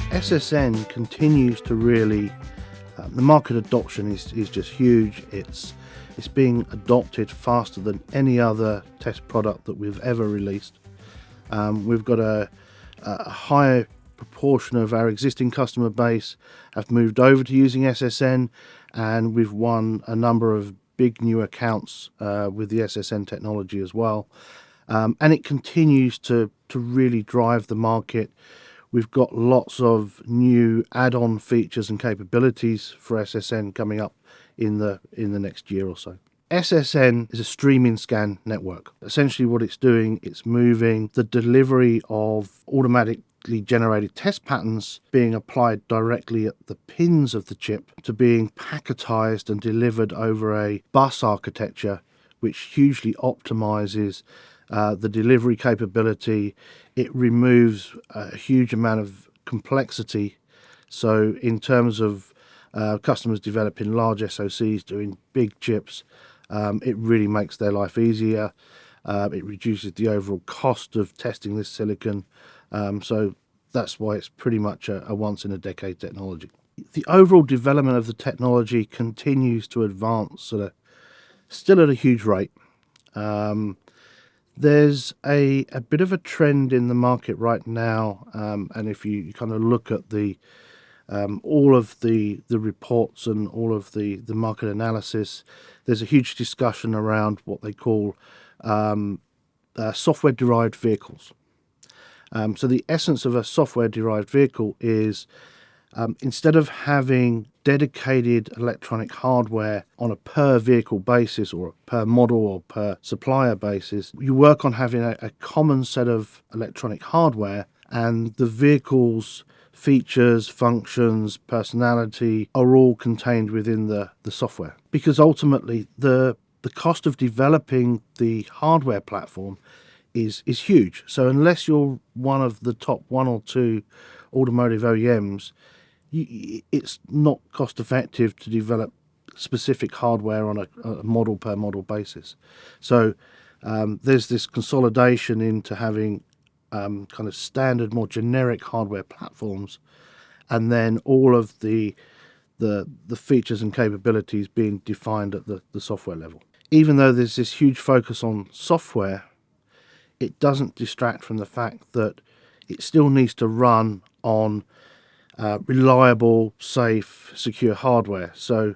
SSN continues to really, the market adoption is just huge. It's being adopted faster than any other test product that we've ever released. We've got a high proportion of our existing customer base have moved over to using SSN, and we've won a number of big new accounts with the SSN technology as well. And it continues to really drive the market. We've got lots of new add-on features and capabilities for SSN coming up in the next year or so. SSN is a streaming scan network. Essentially what it's doing, it's moving the delivery of automatically generated test patterns being applied directly at the pins of the chip to being packetized and delivered over a bus architecture, which hugely optimizes the delivery capability. It removes a huge amount of complexity. So in terms of customers developing large SoCs, doing big chips, it really makes their life easier. It reduces the overall cost of testing this silicon. So that's why it's pretty much a once-in-a-decade technology. The overall development of the technology continues to advance still at a huge rate. There's a bit of a trend in the market right now, and if you kind of look at all of the reports and all of the market analysis, there's a huge discussion around what they call software-derived vehicles. So the essence of a software-derived vehicle is instead of having dedicated electronic hardware on a per vehicle basis or per model or per supplier basis, you work on having a common set of electronic hardware, and the vehicle's features, functions, personality are all contained within the software. Because ultimately the cost of developing the hardware platform is huge. So unless you're one of the top one or two automotive OEMs, it's not cost effective to develop specific hardware on a model per model basis. So there's this consolidation into having kind of standard, more generic hardware platforms, and then all of the features and capabilities being defined at the software level. Even though there's this huge focus on software, it doesn't distract from the fact that it still needs to run on reliable, safe, secure hardware. So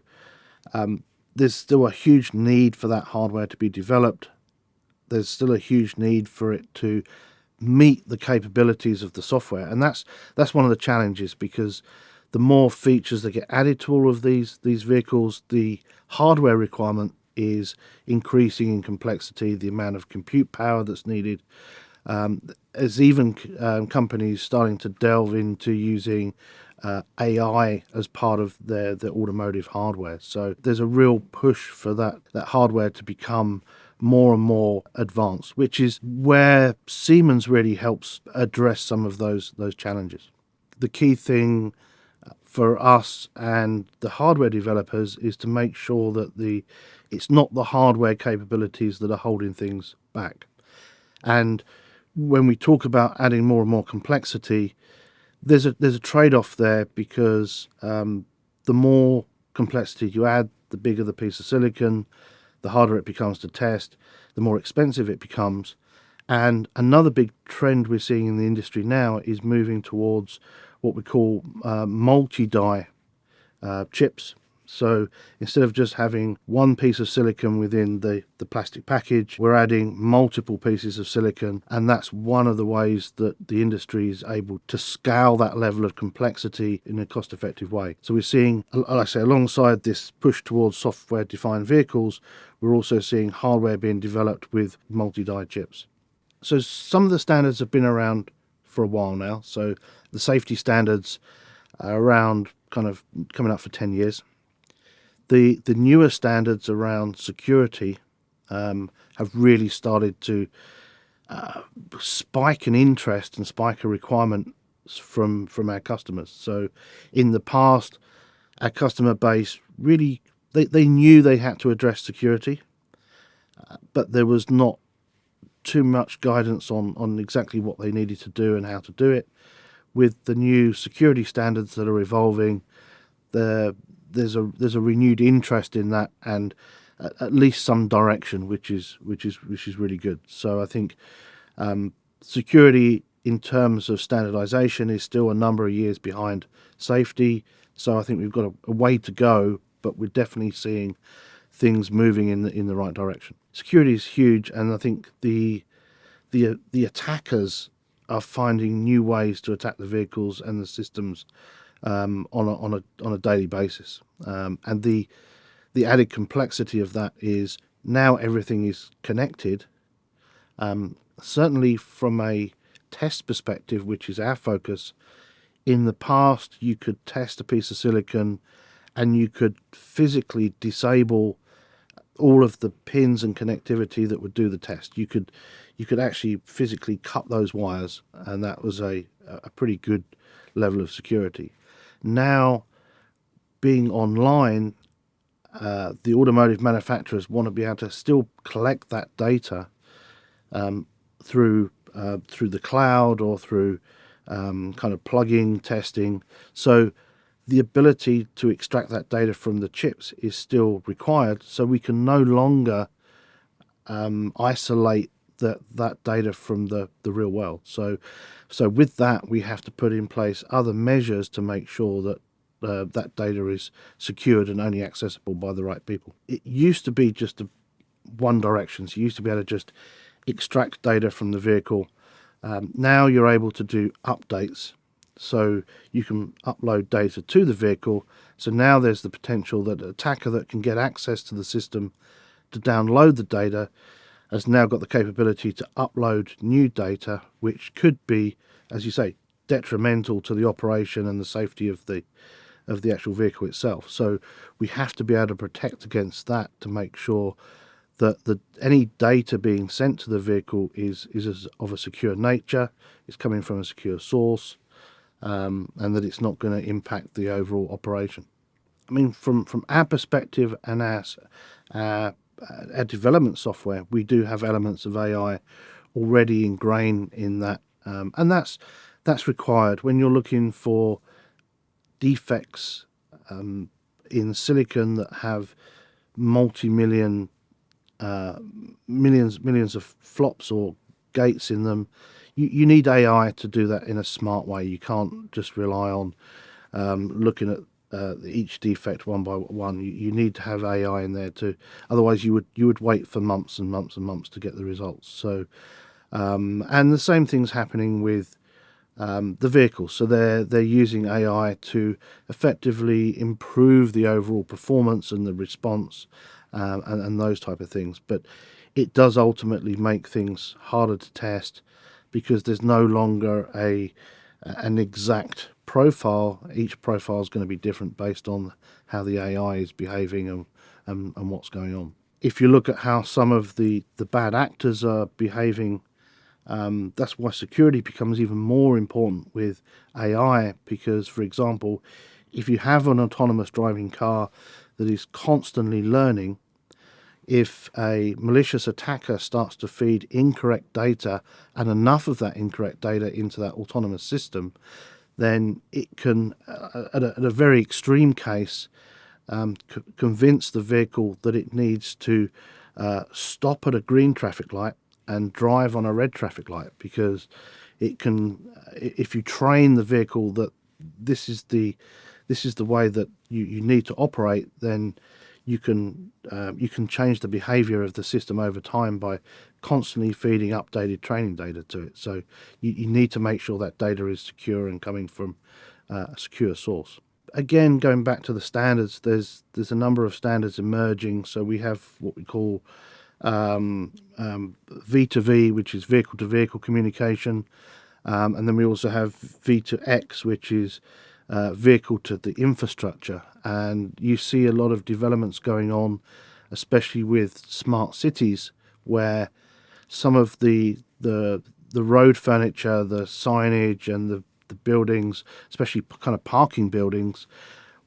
there's still a huge need for that hardware to be developed. There's still a huge need for it to meet the capabilities of the software, and that's one of the challenges, because the more features that get added to all of these vehicles, the hardware requirement is increasing in complexity, the amount of compute power that's needed. There's even companies starting to delve into using AI as part of their automotive hardware. So there's a real push for that hardware to become more and more advanced, which is where Siemens really helps address some of those challenges. The key thing for us and the hardware developers is to make sure that it's not the hardware capabilities that are holding things back. And when we talk about adding more and more complexity, there's a trade-off there, because the more complexity you add, the bigger the piece of silicon, the harder it becomes to test, the more expensive it becomes. And another big trend we're seeing in the industry now is moving towards what we call multi-die chips. So instead of just having one piece of silicon within the plastic package, we're adding multiple pieces of silicon, and that's one of the ways that the industry is able to scale that level of complexity in a cost-effective way. So we're seeing, like I say, alongside this push towards software-defined vehicles, we're also seeing hardware being developed with multi-die chips. So some of the standards have been around for a while now. So the safety standards are around, kind of coming up for 10 years. The newer standards around security have really started to spike an interest and spike a requirement from our customers. So in the past, our customer base really, they knew they had to address security, but there was not too much guidance on exactly what they needed to do and how to do it. with the new security standards that are evolving, there's a renewed interest in that, and at least some direction, which is really good. So I think security in terms of standardization is still a number of years behind safety. So I think we've got a way to go, but we're definitely seeing things moving in the right direction. Security is huge, and I think the attackers are finding new ways to attack the vehicles and the systems on a daily basis. And the added complexity of that is now everything is connected. Certainly from a test perspective, which is our focus, in the past you could test a piece of silicon and you could physically disable all of the pins and connectivity that would do the test. You could actually physically cut those wires, and that was a pretty good level of security. Now, being online, the automotive manufacturers want to be able to still collect that data through the cloud or through kind of plug-in testing. So the ability to extract that data from the chips is still required, so we can no longer isolate that data from the real world. So with that, we have to put in place other measures to make sure that that data is secured and only accessible by the right people. It used to be just one direction. So you used to be able to just extract data from the vehicle. Now you're able to do updates. So you can upload data to the vehicle. So now there's the potential that an attacker that can get access to the system to download the data has now got the capability to upload new data, which could be, as you say, detrimental to the operation and the safety of the actual vehicle itself. So we have to be able to protect against that to make sure that any data being sent to the vehicle is of a secure nature, it's coming from a secure source, and that it's not going to impact the overall operation. I mean, from our perspective and our development software, we do have elements of AI already ingrained in that, and that's required when you're looking for defects in silicon that have multi-million millions of flops or gates in them. You need AI to do that in a smart way. You can't just rely on looking at each defect one by one. You need to have AI in there too. Otherwise, you would wait for months and months and months to get the results. So, and the same thing's happening with the vehicle. So they're using AI to effectively improve the overall performance and the response and those type of things. But it does ultimately make things harder to test because there's no longer an exact profile. Each profile is going to be different based on how the AI is behaving and what's going on. If you look at how some of the bad actors are behaving, that's why security becomes even more important with AI, because, for example, if you have an autonomous driving car that is constantly learning, if a malicious attacker starts to feed incorrect data and enough of that incorrect data into that autonomous system, then it can, at a very extreme case, convince the vehicle that it needs to stop at a green traffic light and drive on a red traffic light, because it can, if you train the vehicle that this is the way that you need to operate, then you can change the behavior of the system over time by constantly feeding updated training data to it. So you need to make sure that data is secure and coming from a secure source. Again, going back to the standards, there's a number of standards emerging. So we have what we call V2V, which is vehicle-to-vehicle communication, and then we also have V2X, which is vehicle to the infrastructure. And you see a lot of developments going on, especially with smart cities, where some of the road furniture, the signage, and the buildings, especially kind of parking buildings,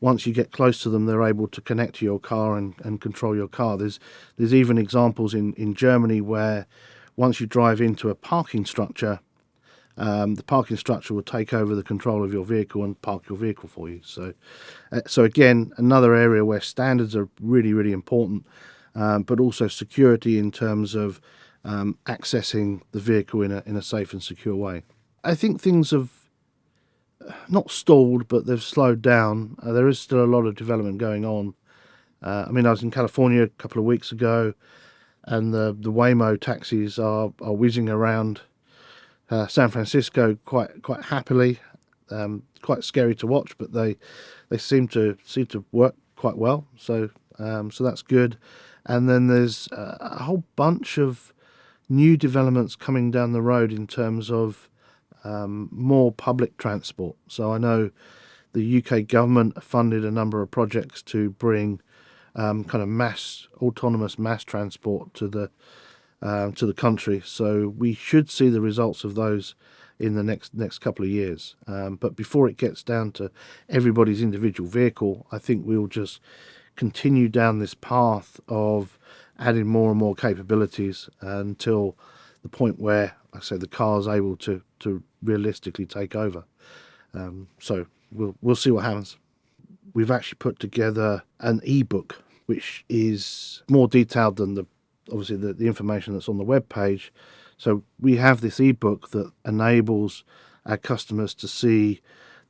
once you get close to them, they're able to connect to your car and control your car. There's even examples in Germany where once you drive into a parking structure, the parking structure will take over the control of your vehicle and park your vehicle for you. So again, another area where standards are really, really important, but also security in terms of accessing the vehicle in a safe and secure way. I think things have not stalled, but they've slowed down. There is still a lot of development going on. I was in California a couple of weeks ago, and the Waymo taxis are whizzing around San Francisco quite happily. Quite scary to watch, but they seem to work quite well. So that's good. And then there's a whole bunch of new developments coming down the road in terms of more public transport. So I know the UK government funded a number of projects to bring kind of autonomous mass transport to the country. So we should see the results of those in the next couple of years. But before it gets down to everybody's individual vehicle, I think we'll just continue down this path of adding more and more capabilities until the point where, like I say, the car is able to realistically take over. So we'll see what happens. We've actually put together an ebook which is more detailed than the information that's on the web page. So we have this ebook that enables our customers to see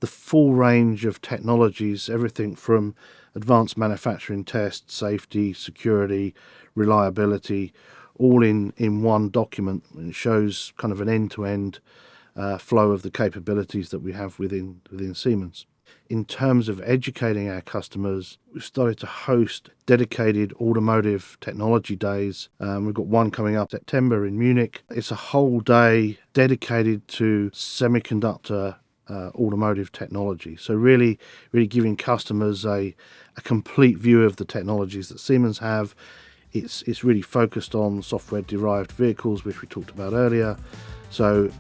the full range of technologies, everything from advanced manufacturing tests, safety, security, reliability, all in one document. And it shows kind of an end-to-end flow of the capabilities that we have within Siemens. In terms of educating our customers, we've started to host dedicated automotive technology days. We've got one coming up September in Munich. It's a whole day dedicated to semiconductor automotive technology. So really giving customers a complete view of the technologies that Siemens have. It's really focused on software-derived vehicles, which we talked about earlier. So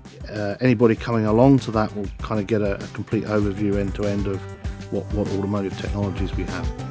anybody coming along to that will kind of get a complete overview end-to-end of what automotive technologies we have.